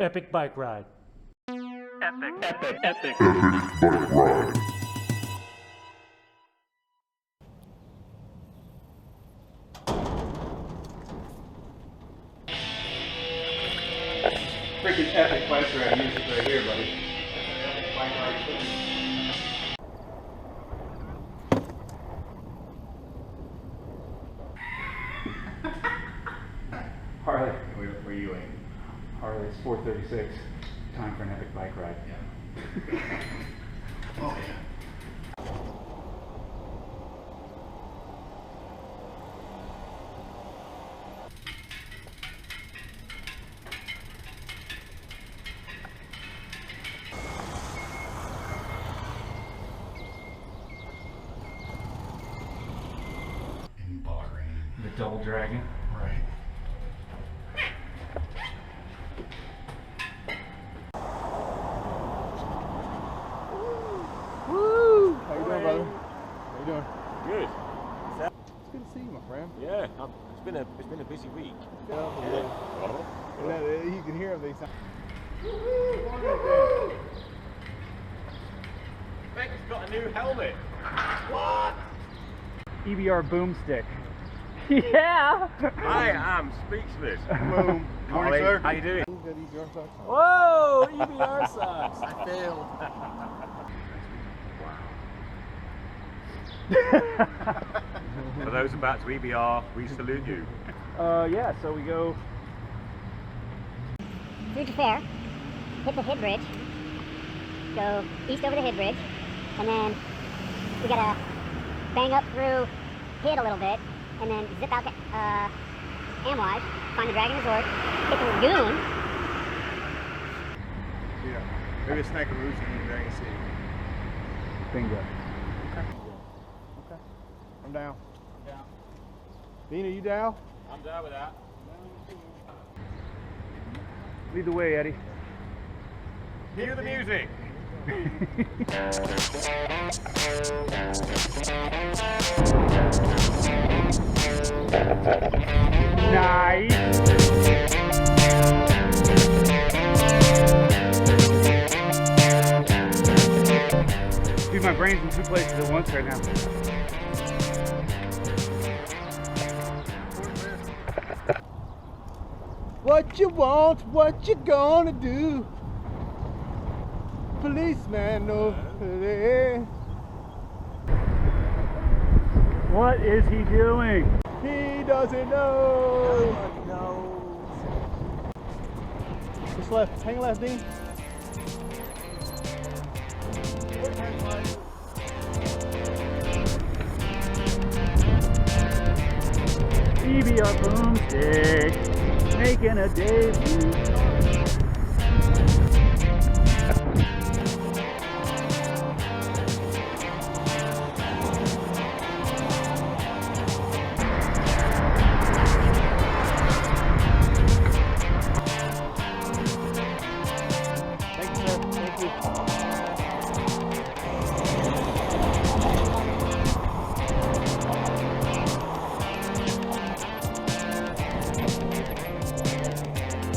Epic bike ride. Epic bike ride. Freaking epic bike ride music right here, buddy. Epic bike ride footage. Harley, where you aiming? Harley, it's 4:36. Time for an epic bike ride. Yeah. Oh yeah. In Bahrain. The double dragon. Right. Woo! How you doing, brother? How you doing? Good. It's good to see you, my friend. Yeah, it's been a busy week. Yeah. You can hear them. They sound. Beck's got a new helmet. What? EBR boomstick. Yeah! I am speechless. Boom. Morning, Ollie, sir. how you doing? Got EBR socks on. Whoa! EBR socks. I failed. For those about to EBR, we salute you. Yeah, so we go. Through the fair, hit the Head Bridge, go east over the Head Bridge, and then we gotta bang up through Head a little bit, and then zip out to Amwise, find the Dragon Resort, hit the lagoon. Yeah. Maybe a snack of roots in Dragon City. Bingo. Okay. I'm down. Dean, are you down? I'm down with that. Lead the way, Eddie. Hear the music. Nice. Dude, my brain's in two places at once right now. What you want, what you gonna do? Policeman over there. What is he doing? He doesn't know. Just left. Hang left, Dean. EBR boomstick, making a debut. Thank you, sir. Thank you.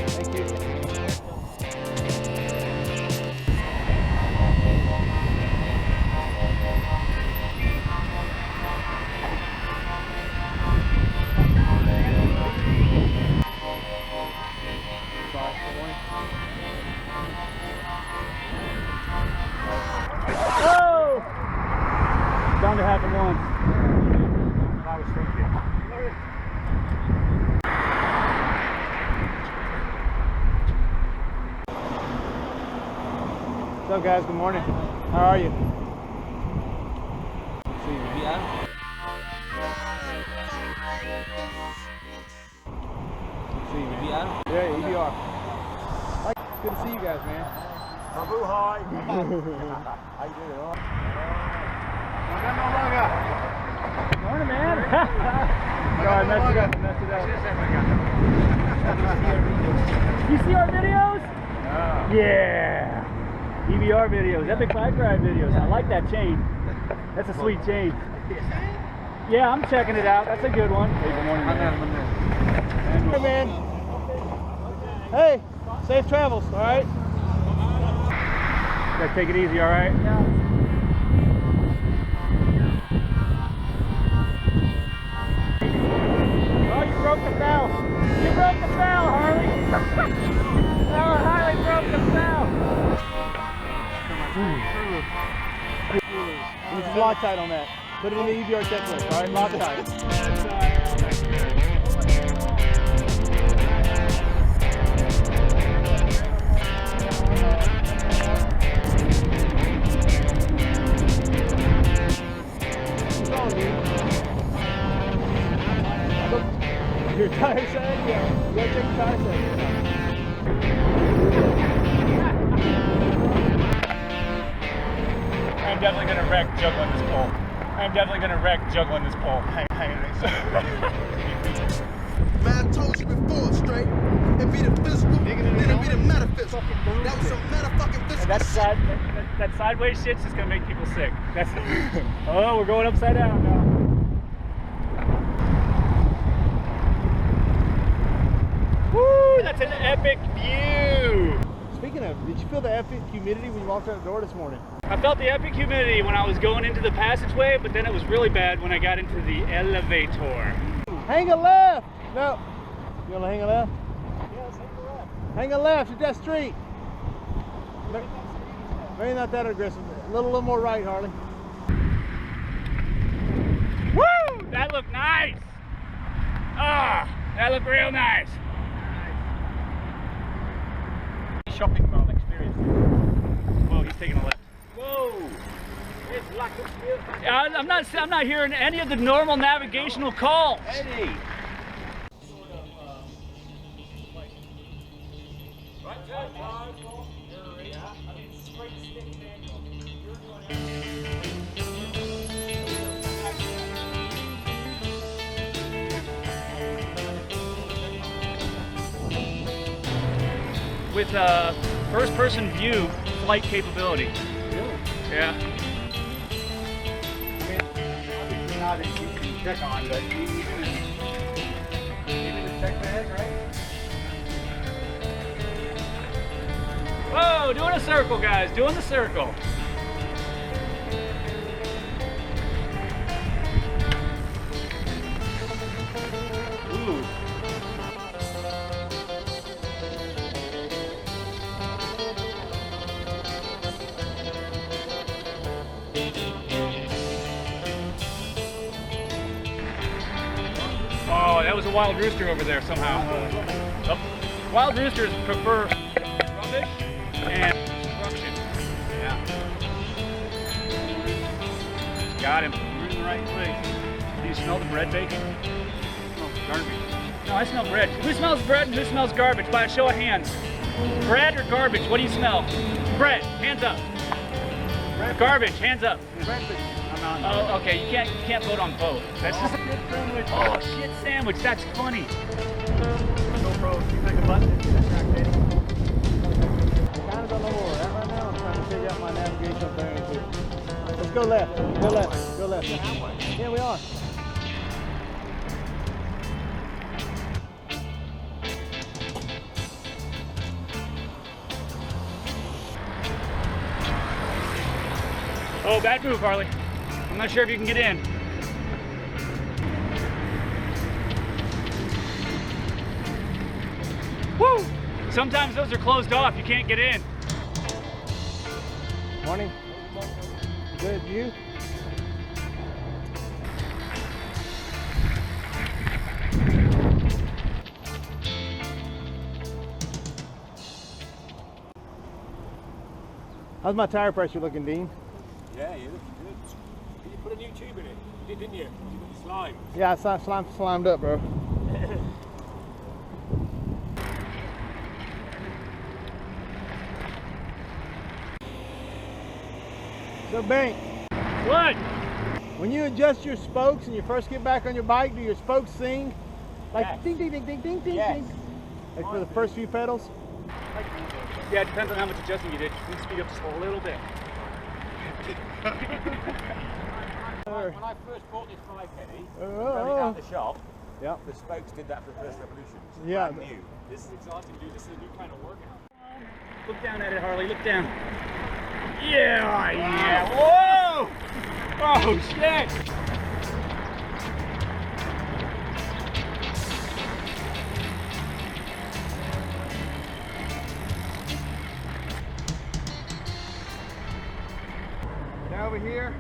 Thank you. Sorry, good morning. Oh! Bound to happen once. I was thinking. What's up, guys? Good morning. How are you? See you. Yeah. See you, man. Yeah. Yeah, EBR. It's good to see you guys, man. Mabu hi. How you doing? All right. Morning, man. Sorry, I messed it up. You see our videos? Yeah. EBR videos, epic bike ride videos. I like that chain. That's a sweet chain. Yeah, I'm checking it out. That's a good one. Hey, good morning, man. Hey, man. Hey. Safe travels, all right? Gotta take it easy, all right? Yeah. Oh, you broke the bell. You broke the bell, Harley. Oh, Harley broke the bell. Use Loctite on that. Put it in the EBR checklist, all right? Loctite. Your tire sag? Yeah. You gotta check your tire sag. I'm definitely gonna wreck juggling this pole. I'm definitely gonna wreck juggling this pole. Man, I told you before, straight. It'd be the physical, then it'd be the metaphysical. That was some metafucking physical shit. That sideways shit's just gonna make people sick. That's oh, we're going upside down now. Woo, that's an epic view. Speaking of, did you feel the epic humidity when you walked out the door this morning? I felt the epic humidity when I was going into the passageway, but then it was really bad when I got into the elevator. Hang a left! No. You wanna hang a left? Yes, hang a left. Hang a left at that street. Maybe not that aggressive. A little more right, Harley. Woo! That looked nice! Ah, that looked real nice. Shopping mall experience. Whoa, he's taking a left. Whoa! It's like I'm not hearing any of the normal navigational calls. Eddie! With first-person view flight capability. Really? Yeah. I mean, obviously not that you can check on, but even the check bag, right? Whoa, doing a circle, guys, doing the circle. Ooh. Oh, that was a wild rooster over there somehow. Oh, wild roosters prefer rubbish and destruction. Yeah. Got him. We're in the right place. Do you smell the bread baking? Oh, garbage. No, I smell bread. Who smells bread and who smells garbage? By a show of hands. Bread or garbage? What do you smell? Bread. Hands up. Garbage. Hands up. Oh, okay. You can't vote on both. That's just a shit sandwich. Oh, shit sandwich. That's funny. GoPro, you make a button. I kind of don't know where we're at right now. I'm trying to figure out my navigational bearings here. Let's go left. Go left. Go left. Yeah, we are. Oh, bad move, Harley. I'm not sure if you can get in. Woo! Sometimes those are closed off. You can't get in. Morning. Good. You? How's my tire pressure looking, Dean? Yeah, you look good. You put a new tube in it. You did, didn't you? You got the slime. Yeah, I slimed up, bro. So, Bank, What? when you adjust your spokes and you first get back on your bike, do your spokes sing? Like Yes. ding, ding, ding, ding, ding, ding, Yes. ding? Like for the first few pedals? Yeah, it depends on how much adjusting you did. You can speed up just a little bit. When I first bought this bike, Eddie, Oh. got it out of the shop, Yep. The spokes did that for the first revolution. Yeah. Brand new. This is exciting, dude. This is a new kind of workout. Look down at it, Harley. Look down. Yeah, yeah. Whoa! Oh, shit! Now over here,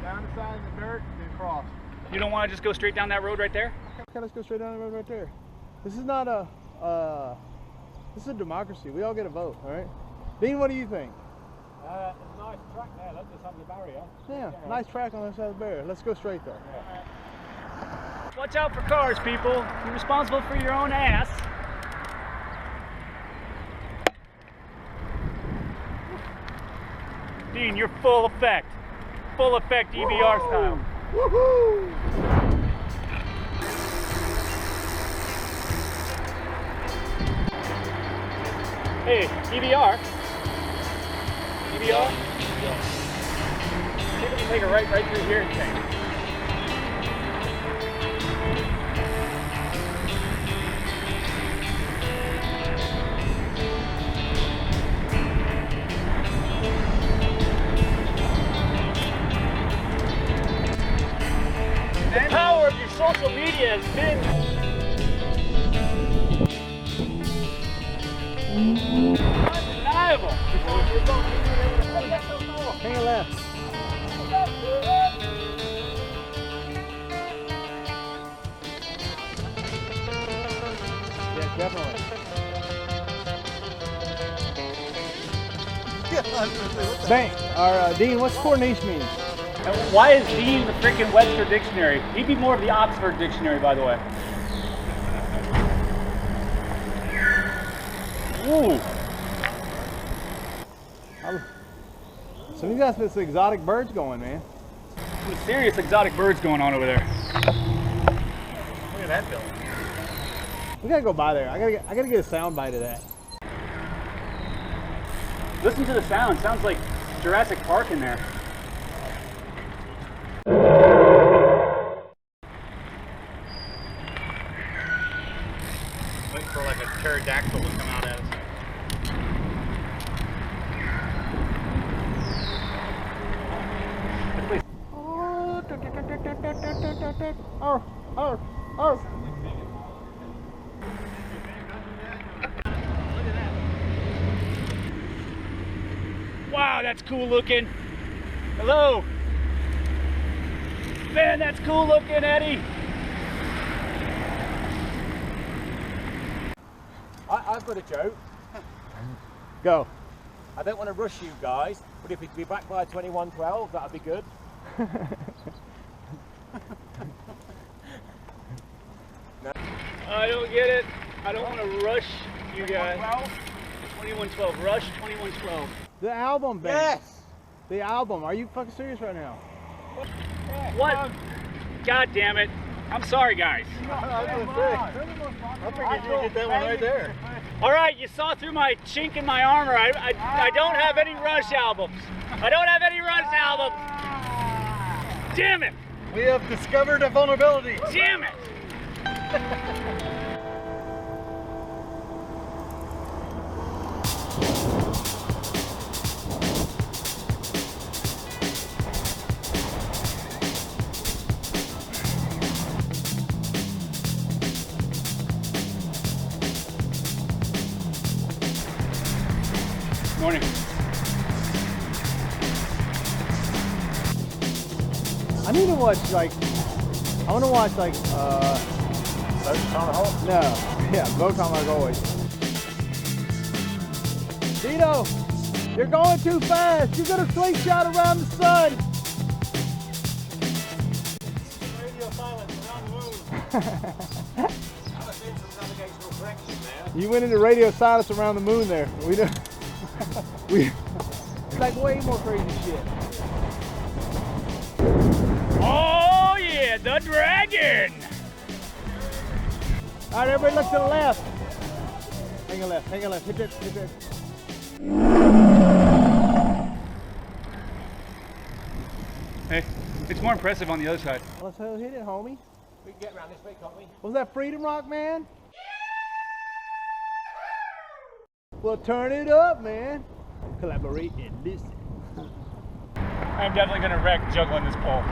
down the side of the dirt, then cross. You don't want to just go straight down that road right there? Okay, let's go straight down the road right there. This is not a, this is a democracy. We all get a vote, all right? Dean, what do you think? Nice track there. Let's just have the barrier. Yeah, nice track on the side of the barrier. Let's go straight though. Watch out for cars, people. You're responsible for your own ass. Dean, you're full effect. Full effect EBR style. Woohoo! Hey, EBR. EBR? See if we can take a right through here and change. The power of your social media has been undeniable. Hang a left. Yeah, definitely. Bang. Dean, what's Corniche mean? Why is Dean the freaking Webster Dictionary? He'd be more of the Oxford Dictionary, by the way. Ooh. So you got this exotic birds going, man. Some serious exotic birds going on over there. Look at that building. We gotta go by there. I gotta get a sound bite of that. Listen to the sound. Sounds like Jurassic Park in there. Waiting for like a pterodactyl to come out at us. Oh. Wow, that's cool looking. Hello. Man, that's cool looking, Eddie. I've got a joke. Go. I don't want to rush you guys, but if we could be back by 21:12, that'd be good. I don't get it. I don't want to rush you guys. 2112. Rush 2112. The album, baby. Yes! The album. Are you fucking serious right now? What? God damn it. I'm sorry, guys. I figured you would get that one right there. All right, you saw through my chink in my armor. I don't have any Rush albums. I don't have any Rush albums. Damn it. We have discovered a vulnerability. Damn it. Morning. I need to watch I want to watch no, yeah, Botan like always. Dino, you're going too fast. You're gonna slingshot around the sun. Radio silence around the moon. Navigational correction there. You went into radio silence around the moon there. It's like way more crazy shit. Oh yeah, the dragon. All right, everybody look to the left. Hang a left, hang a left. Hit that, hit that. Hey, it's more impressive on the other side. Let's hit it, homie. We can get around this way, can't we? Was that Freedom Rock, man? Well, turn it up, man. Collaborate and listen. I'm definitely gonna wreck juggling this pole.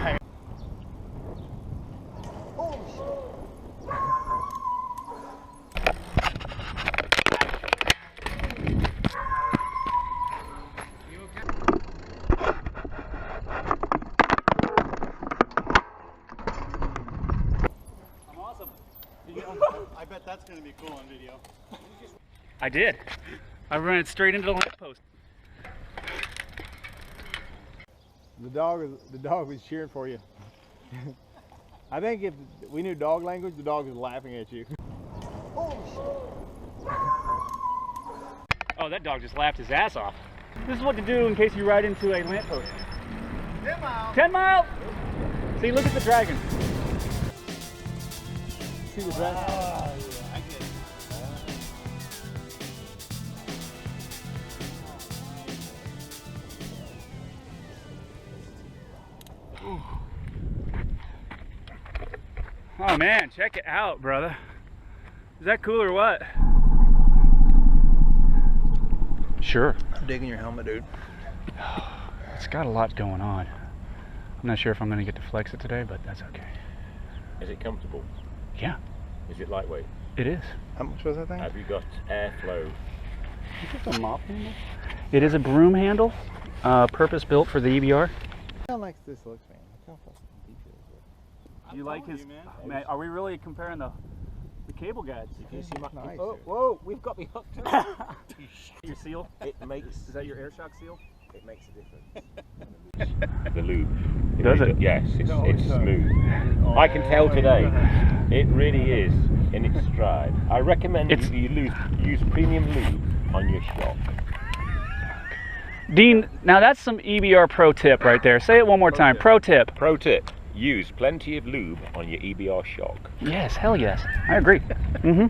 I'm awesome. I bet that's gonna be cool on video. I did. I ran it straight into the lamppost. The dog was cheering for you. I think if we knew dog language, the dog was laughing at you. Oh, that dog just laughed his ass off. This is what to do in case you ride into a lamppost. 10 miles. 10 miles! See, look at the dragon. See the dragon? Ah, I get it. Oh man, check it out, brother. Is that cool or what? Sure. I'm digging your helmet, dude. It's got a lot going on. I'm not sure if I'm going to get to flex it today, but that's okay. Is it comfortable? Yeah, Is it lightweight? it is. How much was that thing? Have you got airflow? Is this a mop handle? It is a broom handle, purpose built for the EBR. How nice this looks, man. Look how fucking deep it is. Do you like his? Man, are we really comparing the cable guides? You see my, Nice, oh, dude. whoa, we've got me hooked. Your seal? It makes Is that your air shock seal? it makes a difference. The lube. Does really it? Yes, it's smooth. I can tell today. It really is in its stride. I recommend you use premium lube on your shock. Dean, now that's some EBR pro tip right there. Say it one more time. Pro tip. Pro tip: use plenty of lube on your EBR shock. Yes, hell yes. I agree. Mm-hmm.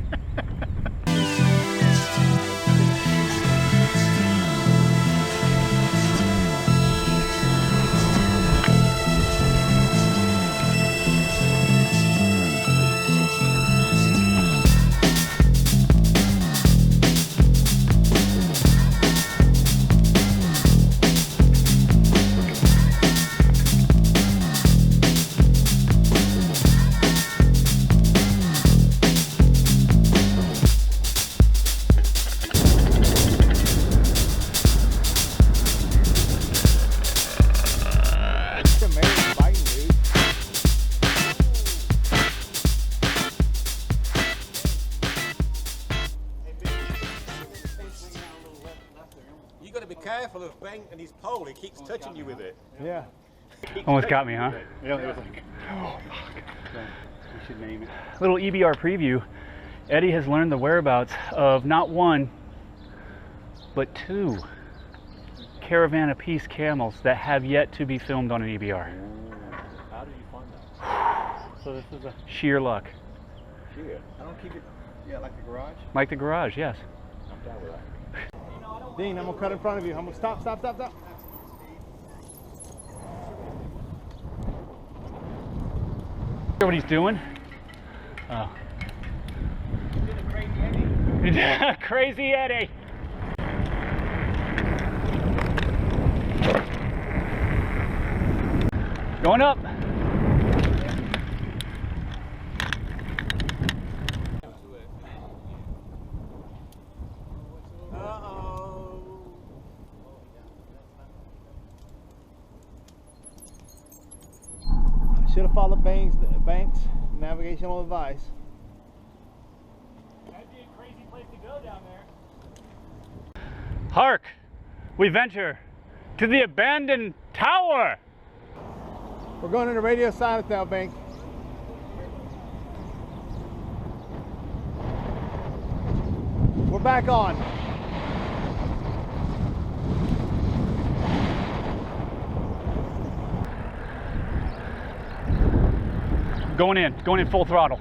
You got to be careful of Ben and his pole. He keeps touching you with it. Yeah. Almost got me, huh? Yeah, it was like, Oh, fuck. we should name it. Little EBR preview. Eddie has learned the whereabouts of not one, but two Caravan of Peace camels that have yet to be filmed on an EBR. How did you find that? So this is a Sheer luck. Sheer. I don't keep it. Yeah, like the garage. Like the garage, yes. I'm down with that. Dean, I'm gonna cut in front of you. I'm gonna stop. Hear what he's doing? Oh. Crazy Eddie. Going up. Should have followed Banks' navigational advice. That'd be a crazy place to go down there. Hark! We venture to the abandoned tower! We're going into radio silence now, Banks. We're back on. Going in full throttle.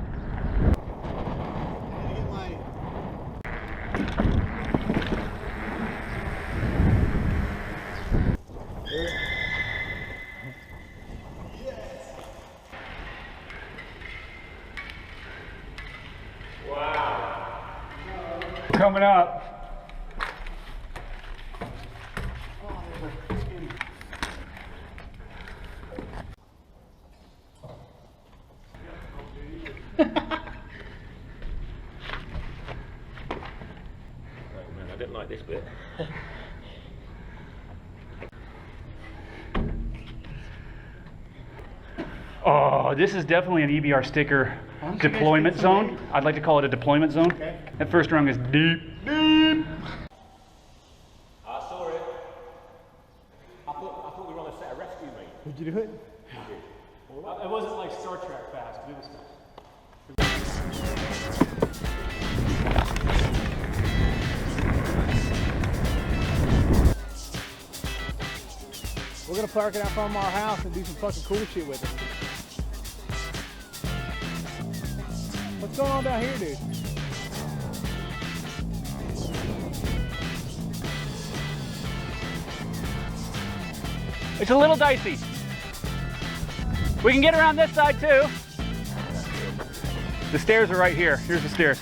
coming up. I didn't like this bit. Oh, this is definitely an EBR sticker deployment zone. I'd like to call it a deployment zone. Okay. That first rung is deep, deep. I saw it. I thought we were on a set of rescue, mate. Did you do it? It wasn't like Star Trek fast, but it was fast. We're gonna park it out front of our house and do some fucking cool shit with it. What's going on down here, dude? It's a little dicey. We can get around this side too. The stairs are right here. Here's the stairs.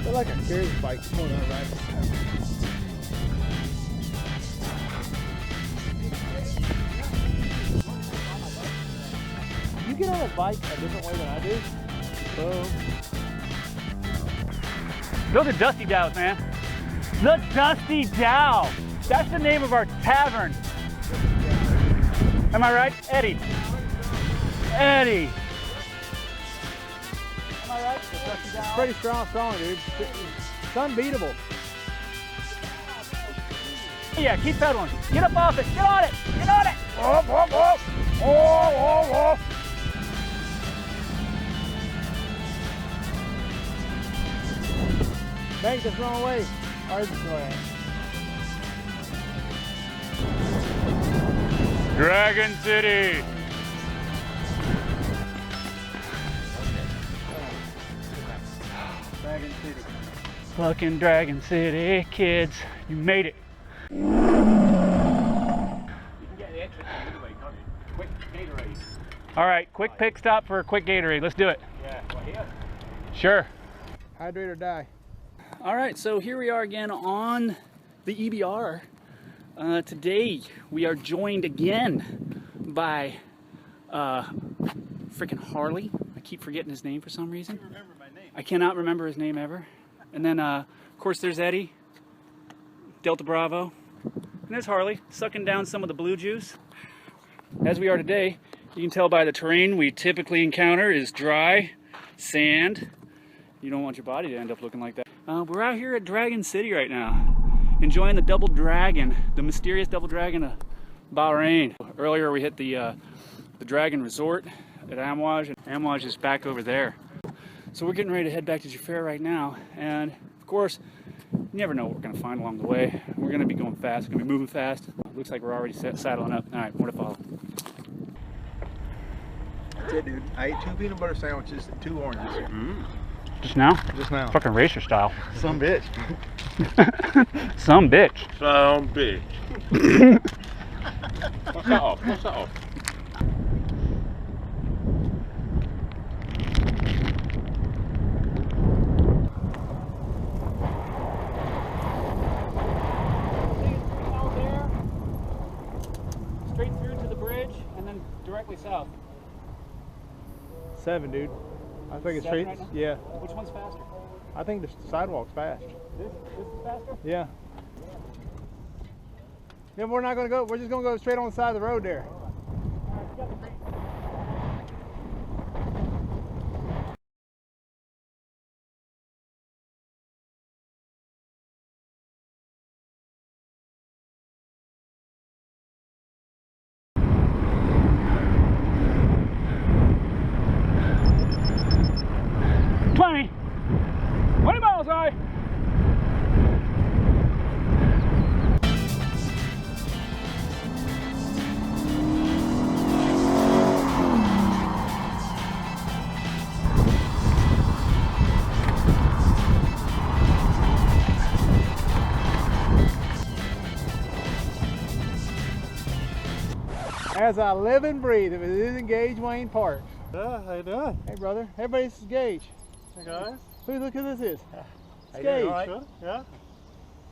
They're like a carriage bike. Come on, right? You get on a bike a different way than I do. Boom. Those are Dusty Dows, man. The Dusty Dow. That's the name of our tavern. Am I right? Eddie. Eddie. Am I right? The Dusty Dow. Pretty strong, dude. It's unbeatable. Yeah, keep pedaling. Get up off it. Get on it. Get on it. Oh, oh, oh. Oh, oh, oh. Bank this wrong way. All right, go ahead. Dragon City. Dragon City. Fucking Dragon City, kids. You made it. You can get the exit anyway, can't you? Quick Gatorade. All right, quick pick stop for a quick Gatorade. Let's do it. Yeah, right here. Sure. Hydrate or die. All right, so here we are again on the EBR. Today we are joined again by freaking Harley. I keep forgetting his name for some reason. I remember my name. I cannot remember his name ever. And then of course there's Eddie, Delta Bravo, and there's Harley sucking down some of the blue juice. As we are today, you can tell by the terrain we typically encounter is dry, sand. You don't want your body to end up looking like that. We're out here at Dragon City right now, enjoying the Double Dragon, the mysterious Double Dragon of Bahrain. Earlier we hit the Dragon Resort at Amouage, and Amouage is back over there. So we're getting ready to head back to Jaffa right now, and of course, you never know what we're going to find along the way. We're going to be going fast, we're going to be moving fast. Looks like we're already saddling up. All right, more to follow. That's it, dude. I ate 2 peanut butter sandwiches and 2 oranges. Just now? Just now. Fucking racer style. Some bitch. Some bitch. Some bitch. What's that off? What's that off? Straight through to the bridge and then directly south. 7, dude. I think it's 7 straight. right now? Yeah. Which one's faster? I think the sidewalk's fast. This is faster? Yeah. Yeah, we're not gonna go. We're just gonna go straight on the side of the road there. Twenty miles high. As I live and breathe, if it isn't Gage Wayne Parks. Yeah, how you doing? Hey brother, everybody, this is Gage. Hey guys. Who look who this is? How It's Gage. right? Good? Yeah.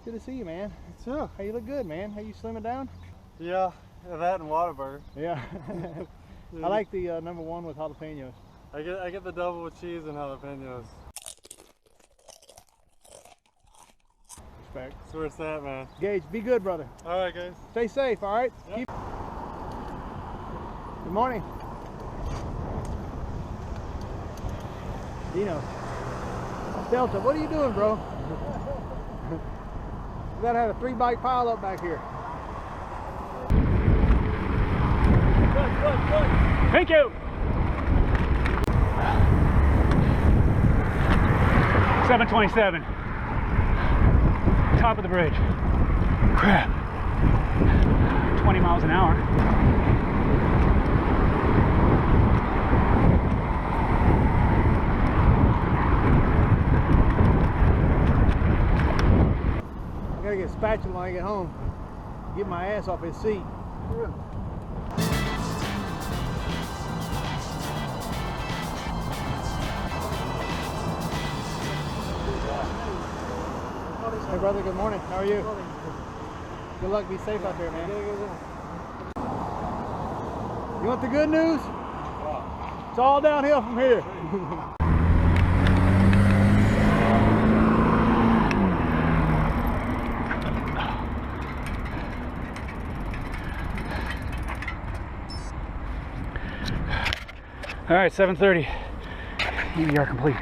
Good to see you, man. You too. Hey, you look good, man. How you slimming down? Yeah, that and Whataburger. Yeah. I like the #1 with jalapenos. I get the double with cheese and jalapenos. Respect. That's where it's at, man. Gage, be good, brother. All right, guys. Stay safe, all right? Yep. Keep... Good morning. Dino. Delta, what are you doing, bro? We gotta have a 3-bike pile up back here. Good. Thank you. 727. Top of the bridge. Crap. 20 miles an hour. I gotta get a spatula when I get home. Get my ass off his seat. Hey brother, good morning. How are you? Good luck, be safe out there, man. You want the good news? It's all downhill from here. All right, 7:30. EVR complete.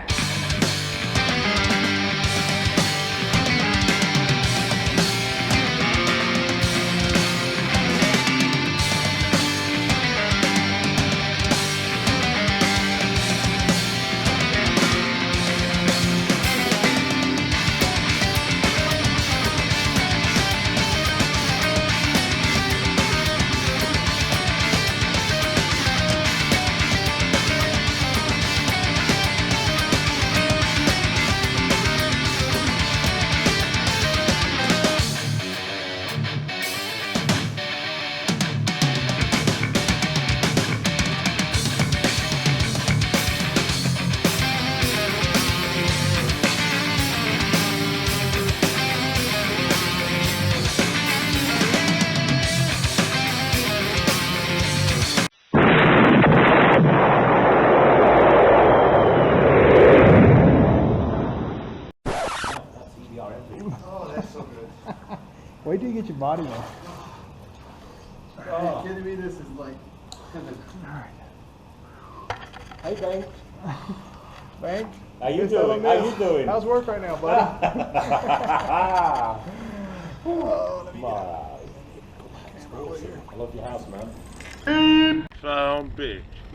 Wait till you get your body on. Are you kidding me? This is like... Hey, Bank. Bank? How you doing? How you doing? How's work right now, buddy? I love your house, man. Found bitch.